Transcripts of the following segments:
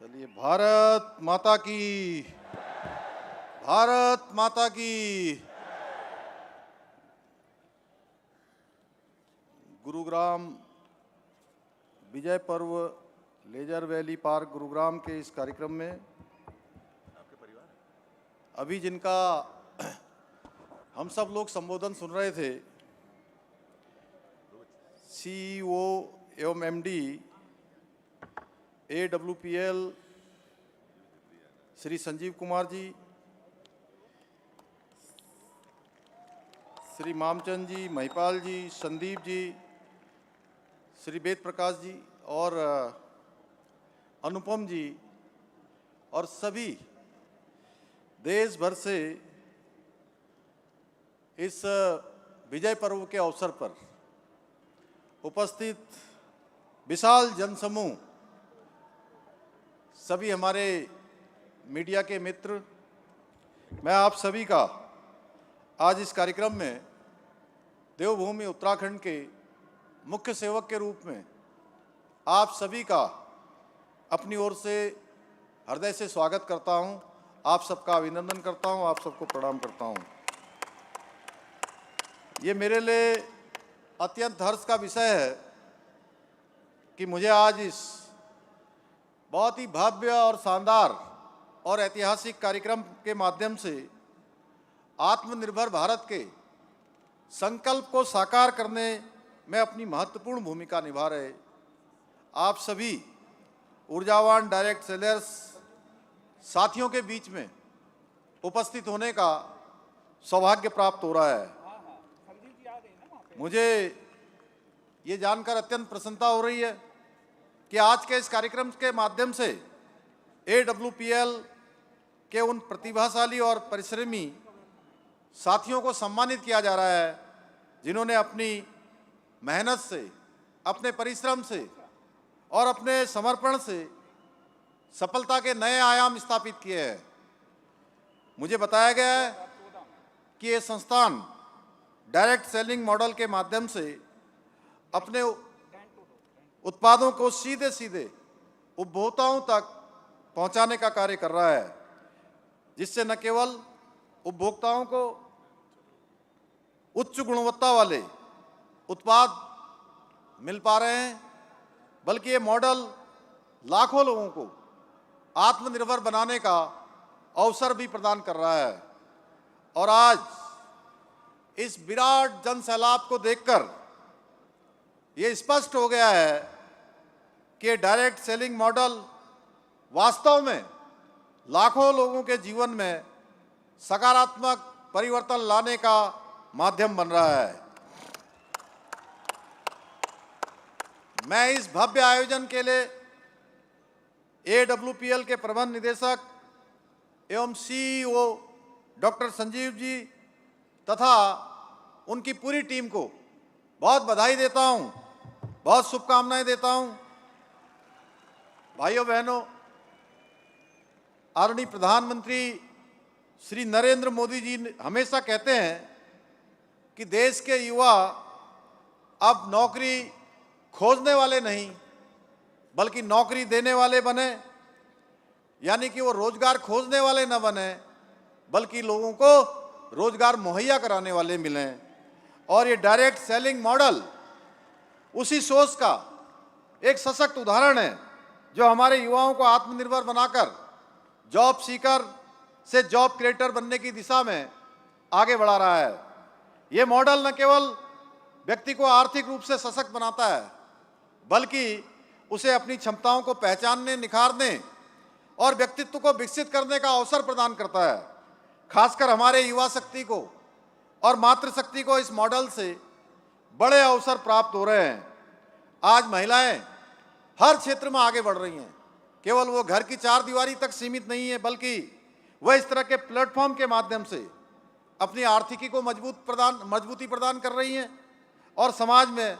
चलिए, भारत माता की, भारत माता की। गुरुग्राम विजय पर्व लेजर वैली पार्क गुरुग्राम के इस कार्यक्रम में अभी जिनका हम सब लोग संबोधन सुन रहे थे, सीईओ एवं एमडी AWPL श्री संजीव कुमार जी, श्री मामचंद जी, महिपाल जी, संदीप जी, श्री वेद प्रकाश जी और अनुपम जी और सभी देश भर से इस विजय पर्व के अवसर पर उपस्थित विशाल जनसमूह, सभी हमारे मीडिया के मित्र, मैं आप सभी का आज इस कार्यक्रम में देवभूमि उत्तराखंड के मुख्य सेवक के रूप में आप सभी का अपनी ओर से हृदय से स्वागत करता हूं। आप सबका अभिनंदन करता हूं, आप सबको प्रणाम करता हूं। ये मेरे लिए अत्यंत हर्ष का विषय है कि मुझे आज इस बहुत ही भव्य और शानदार और ऐतिहासिक कार्यक्रम के माध्यम से आत्मनिर्भर भारत के संकल्प को साकार करने में अपनी महत्वपूर्ण भूमिका निभा रहे आप सभी ऊर्जावान डायरेक्ट सेलर्स साथियों के बीच में उपस्थित होने का सौभाग्य प्राप्त हो रहा है। मुझे ये जानकर अत्यंत प्रसन्नता हो रही है कि आज के इस कार्यक्रम के माध्यम से AWPL के उन प्रतिभाशाली और परिश्रमी साथियों को सम्मानित किया जा रहा है जिन्होंने अपनी मेहनत से, अपने परिश्रम से और अपने समर्पण से सफलता के नए आयाम स्थापित किए हैं। मुझे बताया गया है कि ये संस्थान डायरेक्ट सेलिंग मॉडल के माध्यम से अपने उत्पादों को सीधे सीधे उपभोक्ताओं तक पहुंचाने का कार्य कर रहा है, जिससे न केवल उपभोक्ताओं को उच्च गुणवत्ता वाले उत्पाद मिल पा रहे हैं, बल्कि ये मॉडल लाखों लोगों को आत्मनिर्भर बनाने का अवसर भी प्रदान कर रहा है। और आज इस विराट जन सैलाब को देखकर ये स्पष्ट हो गया है कि डायरेक्ट सेलिंग मॉडल वास्तव में लाखों लोगों के जीवन में सकारात्मक परिवर्तन लाने का माध्यम बन रहा है। मैं इस भव्य आयोजन के लिए AWPL के प्रबंध निदेशक एवं CEO डॉक्टर संजीव जी तथा उनकी पूरी टीम को बहुत बधाई देता हूं, बहुत शुभकामनाएं देता हूं। भाइयों बहनों, आदरणीय प्रधानमंत्री श्री नरेंद्र मोदी जी हमेशा कहते हैं कि देश के युवा अब नौकरी खोजने वाले नहीं बल्कि नौकरी देने वाले बने, यानी कि वो रोजगार खोजने वाले न बने बल्कि लोगों को रोजगार मुहैया कराने वाले मिलें। और ये डायरेक्ट सेलिंग मॉडल उसी सोच का एक सशक्त उदाहरण है जो हमारे युवाओं को आत्मनिर्भर बनाकर जॉब सीकर से जॉब क्रिएटर बनने की दिशा में आगे बढ़ा रहा है। ये मॉडल न केवल व्यक्ति को आर्थिक रूप से सशक्त बनाता है बल्कि उसे अपनी क्षमताओं को पहचानने, निखारने और व्यक्तित्व को विकसित करने का अवसर प्रदान करता है। खासकर हमारे युवा शक्ति को और मातृशक्ति को इस मॉडल से बड़े अवसर प्राप्त हो रहे हैं। आज महिलाएं हर क्षेत्र में आगे बढ़ रही हैं, केवल वो घर की चार दीवारी तक सीमित नहीं है बल्कि वह इस तरह के प्लेटफॉर्म के माध्यम से अपनी आर्थिकी को मजबूती प्रदान कर रही हैं और समाज में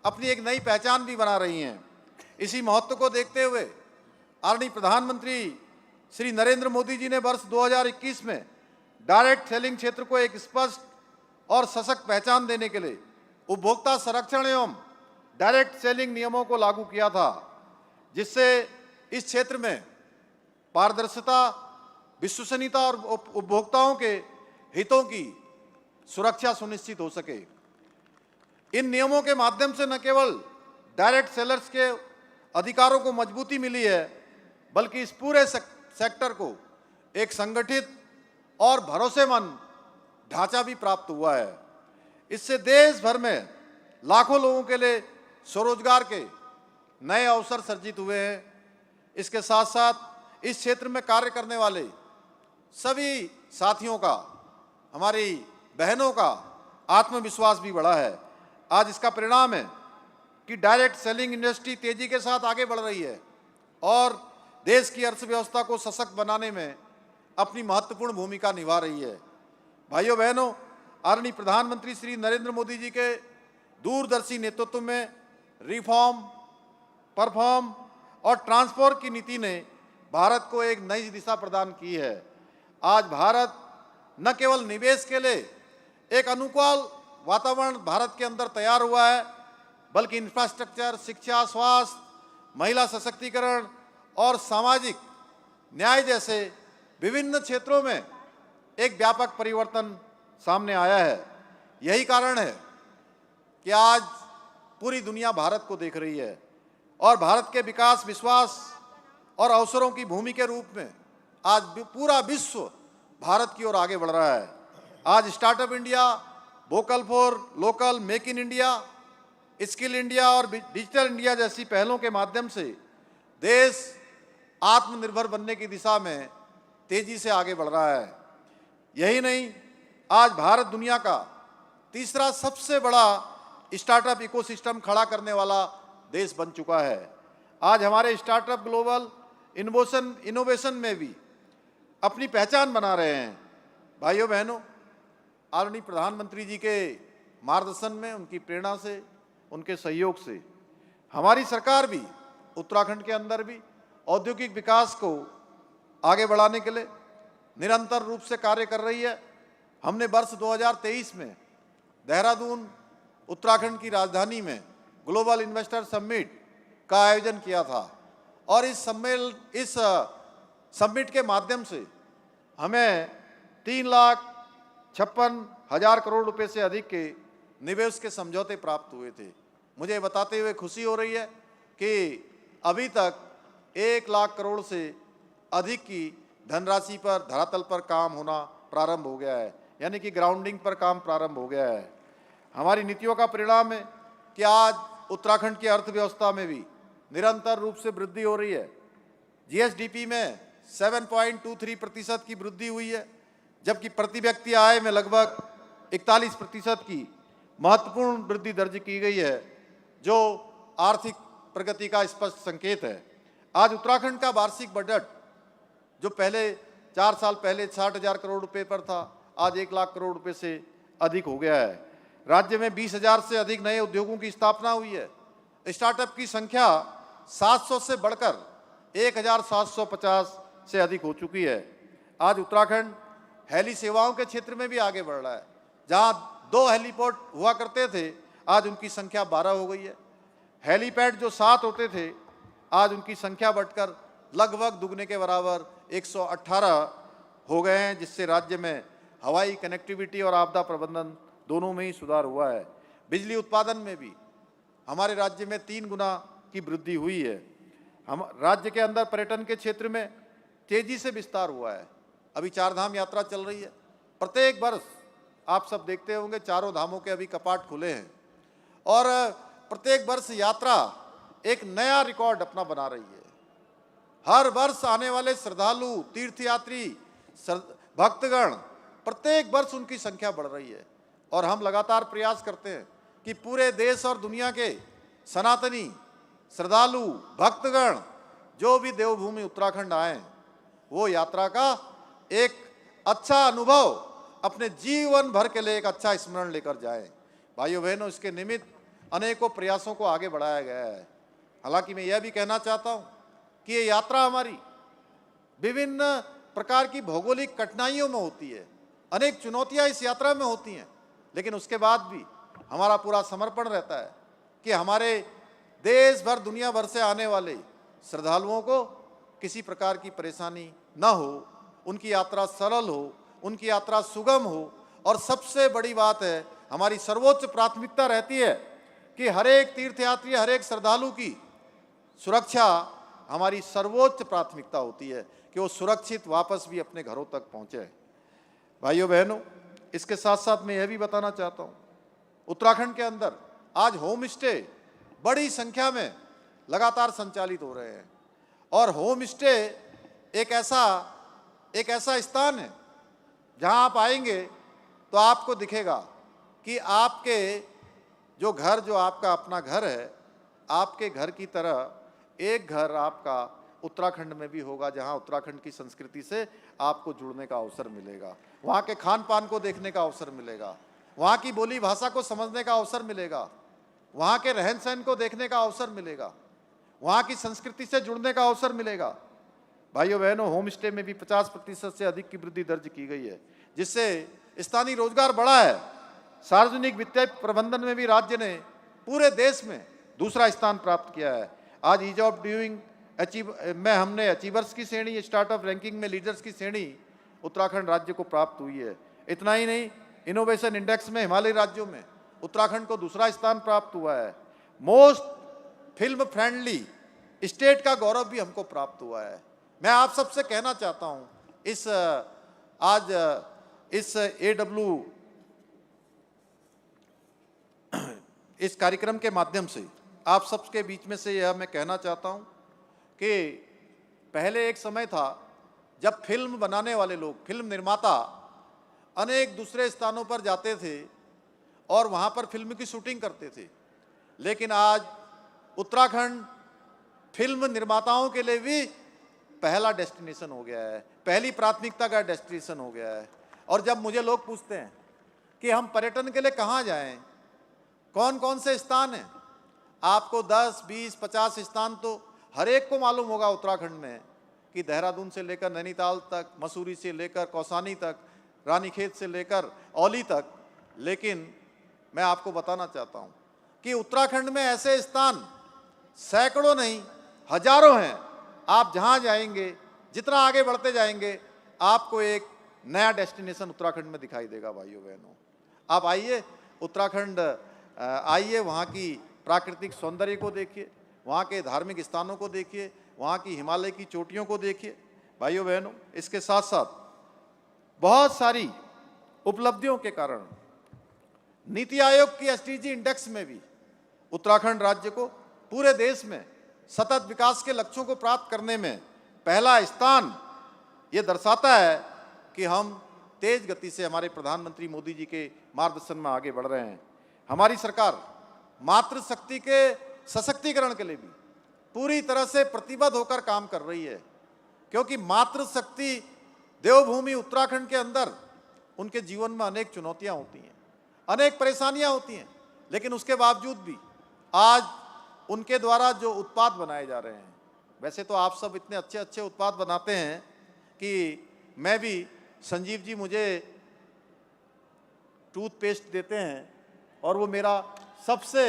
अपनी एक नई पहचान भी बना रही हैं। इसी महत्व को देखते हुए आदरणीय प्रधानमंत्री श्री नरेंद्र मोदी जी ने वर्ष 2021 में डायरेक्ट सेलिंग क्षेत्र को एक स्पष्ट और सशक्त पहचान देने के लिए उपभोक्ता संरक्षण एवं डायरेक्ट सेलिंग नियमों को लागू किया था, जिससे इस क्षेत्र में पारदर्शिता, विश्वसनीयता और उपभोक्ताओं के हितों की सुरक्षा सुनिश्चित हो सके। इन नियमों के माध्यम से न केवल डायरेक्ट सेलर्स के अधिकारों को मजबूती मिली है, बल्कि इस पूरे सेक्टर को एक संगठित और भरोसेमंद ढांचा भी प्राप्त हुआ है। इससे देश भर में लाखों लोगों के लिए स्वरोजगार के नए अवसर सृजित हुए हैं। इसके साथ साथ इस क्षेत्र में कार्य करने वाले सभी साथियों का, हमारी बहनों का आत्मविश्वास भी बढ़ा है। आज इसका परिणाम है कि डायरेक्ट सेलिंग इंडस्ट्री तेजी के साथ आगे बढ़ रही है और देश की अर्थव्यवस्था को सशक्त बनाने में अपनी महत्वपूर्ण भूमिका निभा रही है। भाइयों बहनों, आदरणीय प्रधानमंत्री श्री नरेंद्र मोदी जी के दूरदर्शी नेतृत्व में रिफॉर्म, परफॉर्म और ट्रांसफॉर्म की नीति ने भारत को एक नई दिशा प्रदान की है। आज भारत न केवल निवेश के लिए एक अनुकूल वातावरण भारत के अंदर तैयार हुआ है, बल्कि इंफ्रास्ट्रक्चर, शिक्षा, स्वास्थ्य, महिला सशक्तिकरण और सामाजिक न्याय जैसे विभिन्न क्षेत्रों में एक व्यापक परिवर्तन सामने आया है। यही कारण है कि आज पूरी दुनिया भारत को देख रही है और भारत के विकास, विश्वास और अवसरों की भूमि के रूप में आज पूरा विश्व भारत की ओर आगे बढ़ रहा है। आज startup India, vocal for local, make in India, skill India और डिजिटल इंडिया जैसी पहलों के माध्यम से देश आत्मनिर्भर बनने की दिशा में तेजी से आगे बढ़ रहा है। यही नहीं, आज भारत दुनिया का तीसरा सबसे बड़ा स्टार्टअप इकोसिस्टम खड़ा करने वाला देश बन चुका है। आज हमारे स्टार्टअप ग्लोबल इनोवेशन में भी अपनी पहचान बना रहे हैं। भाइयों बहनों, आदरणीय प्रधानमंत्री जी के मार्गदर्शन में, उनकी प्रेरणा से, उनके सहयोग से हमारी सरकार भी उत्तराखंड के अंदर भी औद्योगिक विकास को आगे बढ़ाने के लिए निरंतर रूप से कार्य कर रही है। हमने वर्ष 2023 में देहरादून, उत्तराखंड की राजधानी में ग्लोबल इन्वेस्टर समिट का आयोजन किया था और इस समिट के माध्यम से हमें 3,56,000 करोड़ रुपए से अधिक के निवेश के समझौते प्राप्त हुए थे। मुझे बताते हुए खुशी हो रही है कि अभी तक 1 लाख करोड़ से अधिक की धनराशि पर धरातल पर काम होना प्रारंभ हो गया है, यानी कि ग्राउंडिंग पर काम प्रारंभ हो गया है। हमारी नीतियों का परिणाम है कि आज उत्तराखंड की अर्थव्यवस्था में भी निरंतर रूप से वृद्धि हो रही है। जीएसडीपी में 7.23% की वृद्धि हुई है, जबकि प्रति व्यक्ति आय में लगभग 41% की महत्वपूर्ण वृद्धि दर्ज की गई है, जो आर्थिक प्रगति का स्पष्ट संकेत है। आज उत्तराखंड का वार्षिक बजट जो पहले 4 साल पहले 60,000 करोड़ रुपए पर था, आज 1 लाख करोड़ रुपए से अधिक हो गया है। राज्य में 20,000 से अधिक नए उद्योगों की स्थापना हुई है। स्टार्टअप की संख्या 700 से बढ़कर 1,750 से अधिक हो चुकी है। आज उत्तराखंड हेली सेवाओं के क्षेत्र में भी आगे बढ़ रहा है। जहां 2 हेलीपोर्ट हुआ करते थे, आज उनकी संख्या 12 हो गई है। हेलीपैड जो 7 होते थे, आज उनकी संख्या बढ़कर लगभग दुगने के बराबर 118 हो गए हैं, जिससे राज्य में हवाई कनेक्टिविटी और आपदा प्रबंधन दोनों में ही सुधार हुआ है। बिजली उत्पादन में भी हमारे राज्य में 3 गुना की वृद्धि हुई है। हम राज्य के अंदर पर्यटन के क्षेत्र में तेजी से विस्तार हुआ है। अभी 4 धाम यात्रा चल रही है। प्रत्येक वर्ष आप सब देखते होंगे, चारों धामों के अभी कपाट खुले हैं और प्रत्येक वर्ष यात्रा एक नया रिकॉर्ड अपना बना रही है। हर वर्ष आने वाले श्रद्धालु, तीर्थयात्री, भक्तगण, प्रत्येक वर्ष उनकी संख्या बढ़ रही है और हम लगातार प्रयास करते हैं कि पूरे देश और दुनिया के सनातनी श्रद्धालु, भक्तगण जो भी देवभूमि उत्तराखंड आए, वो यात्रा का एक अच्छा अनुभव अपने जीवन भर के लिए एक अच्छा स्मरण लेकर जाएं। भाइयों बहनों, इसके निमित्त अनेकों प्रयासों को आगे बढ़ाया गया है। हालांकि मैं यह भी कहना चाहता हूं कि ये यात्रा हमारी विभिन्न प्रकार की भौगोलिक कठिनाइयों में होती है, अनेक चुनौतियां इस यात्रा में होती हैं, लेकिन उसके बाद भी हमारा पूरा समर्पण रहता है कि हमारे देश भर, दुनिया भर से आने वाले श्रद्धालुओं को किसी प्रकार की परेशानी न हो, उनकी यात्रा सरल हो, उनकी यात्रा सुगम हो। और सबसे बड़ी बात है, हमारी सर्वोच्च प्राथमिकता रहती है कि हर एक तीर्थयात्री, हर एक श्रद्धालु की सुरक्षा हमारी सर्वोच्च प्राथमिकता होती है कि वो सुरक्षित वापस भी अपने घरों तक पहुंचे। भाइयों बहनों, इसके साथ साथ मैं यह भी बताना चाहता हूं, उत्तराखंड के अंदर आज होम स्टे बड़ी संख्या में लगातार संचालित हो रहे हैं। और होम स्टे एक ऐसा स्थान है जहां आप आएंगे तो आपको दिखेगा कि आपके जो आपका अपना घर है, आपके घर की तरह एक घर आपका उत्तराखंड में भी होगा, जहां उत्तराखंड की संस्कृति से आपको जुड़ने का अवसर मिलेगा, वहां के खान पान को देखने का अवसर मिलेगा, वहां की बोली भाषा को समझने का अवसर मिलेगा, वहां के रहन सहन को देखने का अवसर मिलेगा, वहां की संस्कृति से जुड़ने का अवसर मिलेगा। भाइयों बहनों, होम स्टे में भी 50% से अधिक की वृद्धि दर्ज की गई है, जिससे स्थानीय रोजगार बढ़ा है। सार्वजनिक वित्तीय प्रबंधन में भी राज्य ने पूरे देश में दूसरा स्थान प्राप्त किया है। आज ईज ऑफ डूइंग में हमने अचीवर्स की श्रेणी, स्टार्टअप रैंकिंग में लीडर्स की श्रेणी उत्तराखंड राज्य को प्राप्त हुई है। इतना ही नहीं, इनोवेशन इंडेक्स में हिमालयी राज्यों में उत्तराखंड को दूसरा स्थान प्राप्त हुआ है। मोस्ट फिल्म फ्रेंडली स्टेट का गौरव भी हमको प्राप्त हुआ है। मैं आप सबसे कहना चाहता हूं, इस कार्यक्रम के माध्यम से आप सबके बीच में से यह मैं कहना चाहता हूं कि पहले एक समय था जब फिल्म बनाने वाले लोग, फिल्म निर्माता अनेक दूसरे स्थानों पर जाते थे और वहां पर फिल्म की शूटिंग करते थे। लेकिन आज उत्तराखंड फिल्म निर्माताओं के लिए भी पहला डेस्टिनेशन हो गया है, पहली प्राथमिकता का डेस्टिनेशन हो गया है। और जब मुझे लोग पूछते हैं कि हम पर्यटन के लिए कहाँ जाएं, कौन कौन से स्थान हैं, आपको 10, 20, 50 स्थान तो हर एक को मालूम होगा उत्तराखंड में, कि देहरादून से लेकर नैनीताल तक, मसूरी से लेकर कौसानी तक, रानीखेत से लेकर औली तक। लेकिन मैं आपको बताना चाहता हूं कि उत्तराखंड में ऐसे स्थान सैकड़ों नहीं हजारों हैं। आप जहां जाएंगे, जितना आगे बढ़ते जाएंगे, आपको एक नया डेस्टिनेशन उत्तराखंड में दिखाई देगा। भाइयों बहनों, आप आइए उत्तराखंड, आइए वहाँ की प्राकृतिक सौंदर्य को देखिए, वहाँ के धार्मिक स्थानों को देखिए, वहाँ की हिमालय की चोटियों को देखिए। भाइयों बहनों, इसके साथ साथ बहुत सारी उपलब्धियों के कारण नीति आयोग की एसडीजी इंडेक्स में भी उत्तराखंड राज्य को पूरे देश में सतत विकास के लक्ष्यों को प्राप्त करने में पहला स्थान ये दर्शाता है कि हम तेज गति से हमारे प्रधानमंत्री मोदी जी के मार्गदर्शन में आगे बढ़ रहे हैं। हमारी सरकार मातृशक्ति के सशक्तिकरण के लिए भी पूरी तरह से प्रतिबद्ध होकर काम कर रही है, क्योंकि मातृशक्ति देवभूमि उत्तराखंड के अंदर उनके जीवन में अनेक चुनौतियां होती हैं, अनेक परेशानियां होती हैं, लेकिन उसके बावजूद भी आज उनके द्वारा जो उत्पाद बनाए जा रहे हैं, वैसे तो आप सब इतने अच्छे अच्छे उत्पाद बनाते हैं कि मैं भी, संजीव जी मुझे टूथपेस्ट देते हैं और वो मेरा सबसे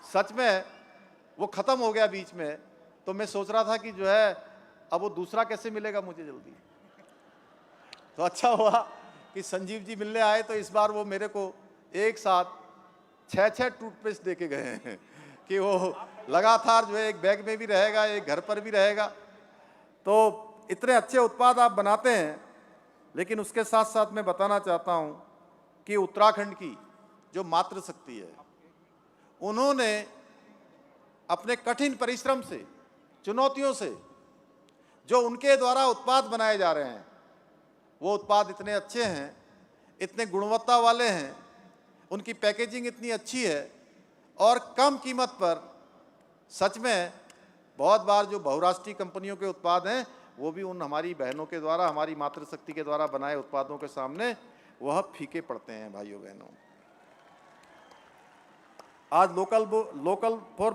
सच में वो ख़त्म हो गया बीच में, तो मैं सोच रहा था कि जो है अब वो दूसरा कैसे मिलेगा मुझे जल्दी। तो अच्छा हुआ कि संजीव जी मिलने आए, तो इस बार वो मेरे को एक साथ 6 टूथपेस्ट दे के गए हैं कि वो लगातार जो है एक बैग में भी रहेगा, एक घर पर भी रहेगा। तो इतने अच्छे उत्पाद आप बनाते हैं, लेकिन उसके साथ साथ मैं बताना चाहता हूं कि उत्तराखंड की जो मातृशक्ति है, उन्होंने अपने कठिन परिश्रम से, चुनौतियों से जो उनके द्वारा उत्पाद बनाए जा रहे हैं, वो उत्पाद इतने अच्छे हैं, इतने गुणवत्ता वाले हैं, उनकी पैकेजिंग इतनी अच्छी है और कम कीमत पर। सच में बहुत बार जो बहुराष्ट्रीय कंपनियों के उत्पाद हैं, वो भी उन हमारी बहनों के द्वारा, हमारी मातृशक्ति के द्वारा बनाए उत्पादों के सामने वह फीके पड़ते हैं। भाइयों बहनों, आज vocal for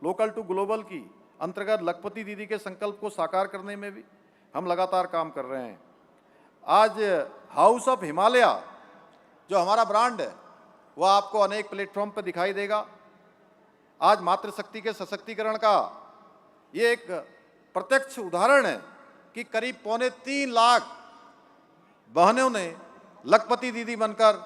local to global की अंतर्गत लखपति दीदी के संकल्प को साकार करने में भी हम लगातार काम कर रहे हैं। आज हाउस ऑफ हिमालय जो हमारा ब्रांड है वह आपको अनेक प्लेटफॉर्म पर दिखाई देगा। आज मातृशक्ति के सशक्तिकरण का ये एक प्रत्यक्ष उदाहरण है कि करीब 2.25 लाख बहनों ने लखपति दीदी बनकर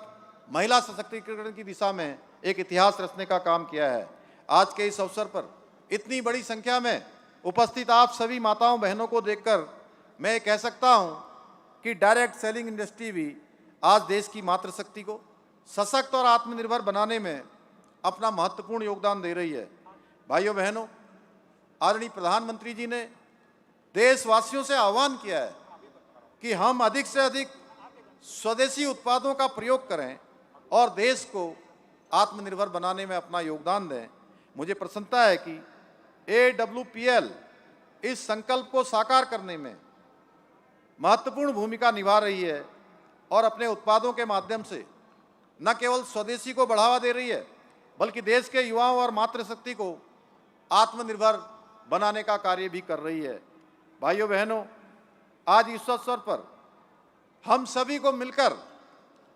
महिला सशक्तिकरण की दिशा में एक इतिहास रचने का काम किया है। आज के इस अवसर पर इतनी बड़ी संख्या में उपस्थित आप सभी माताओं बहनों को देखकर मैं कह सकता हूं कि डायरेक्ट सेलिंग इंडस्ट्री भी आज देश की मातृशक्ति को सशक्त और आत्मनिर्भर बनाने में अपना महत्वपूर्ण योगदान दे रही है। भाइयों बहनों, आदरणीय प्रधानमंत्री जी ने देशवासियों से आह्वान किया है कि हम अधिक से अधिक स्वदेशी उत्पादों का प्रयोग करें और देश को आत्मनिर्भर बनाने में अपना योगदान दें। मुझे प्रसन्नता है कि AWPL इस संकल्प को साकार करने में महत्वपूर्ण भूमिका निभा रही है और अपने उत्पादों के माध्यम से न केवल स्वदेशी को बढ़ावा दे रही है बल्कि देश के युवाओं और मातृशक्ति को आत्मनिर्भर बनाने का कार्य भी कर रही है। भाइयों बहनों, आज इस अवसर पर हम सभी को मिलकर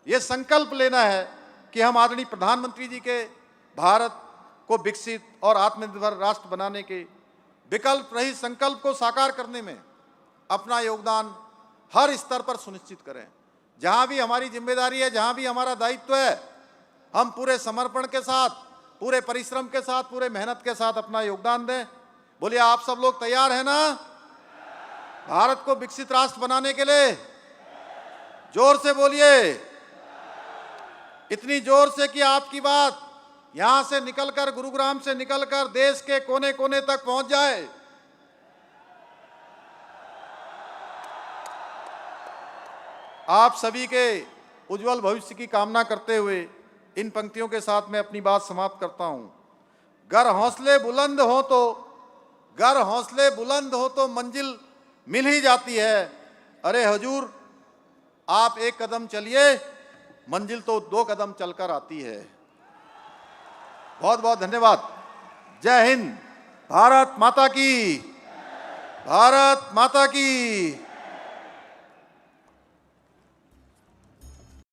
ये संकल्प लेना है कि हम आदरणीय प्रधानमंत्री जी के भारत को विकसित और आत्मनिर्भर राष्ट्र बनाने के विकल्प रहित संकल्प को साकार करने में अपना योगदान हर स्तर पर सुनिश्चित करें। जहां भी हमारी जिम्मेदारी है, जहां भी हमारा दायित्व है, हम पूरे समर्पण के साथ, पूरे परिश्रम के साथ, पूरे मेहनत के साथ अपना योगदान दें। बोलिए, आप सब लोग तैयार हैं ना भारत को विकसित राष्ट्र बनाने के लिए? जोर से बोलिए, इतनी जोर से कि आपकी बात यहां से निकलकर, गुरुग्राम से निकलकर देश के कोने कोने तक पहुंच जाए। आप सभी के उज्जवल भविष्य की कामना करते हुए इन पंक्तियों के साथ मैं अपनी बात समाप्त करता हूं। गर हौसले बुलंद हो तो मंजिल मिल ही जाती है। अरे हुजूर, आप एक कदम चलिए, मंजिल तो 2 कदम चलकर आती है। बहुत बहुत धन्यवाद। जय हिंद। भारत माता की, भारत माता की।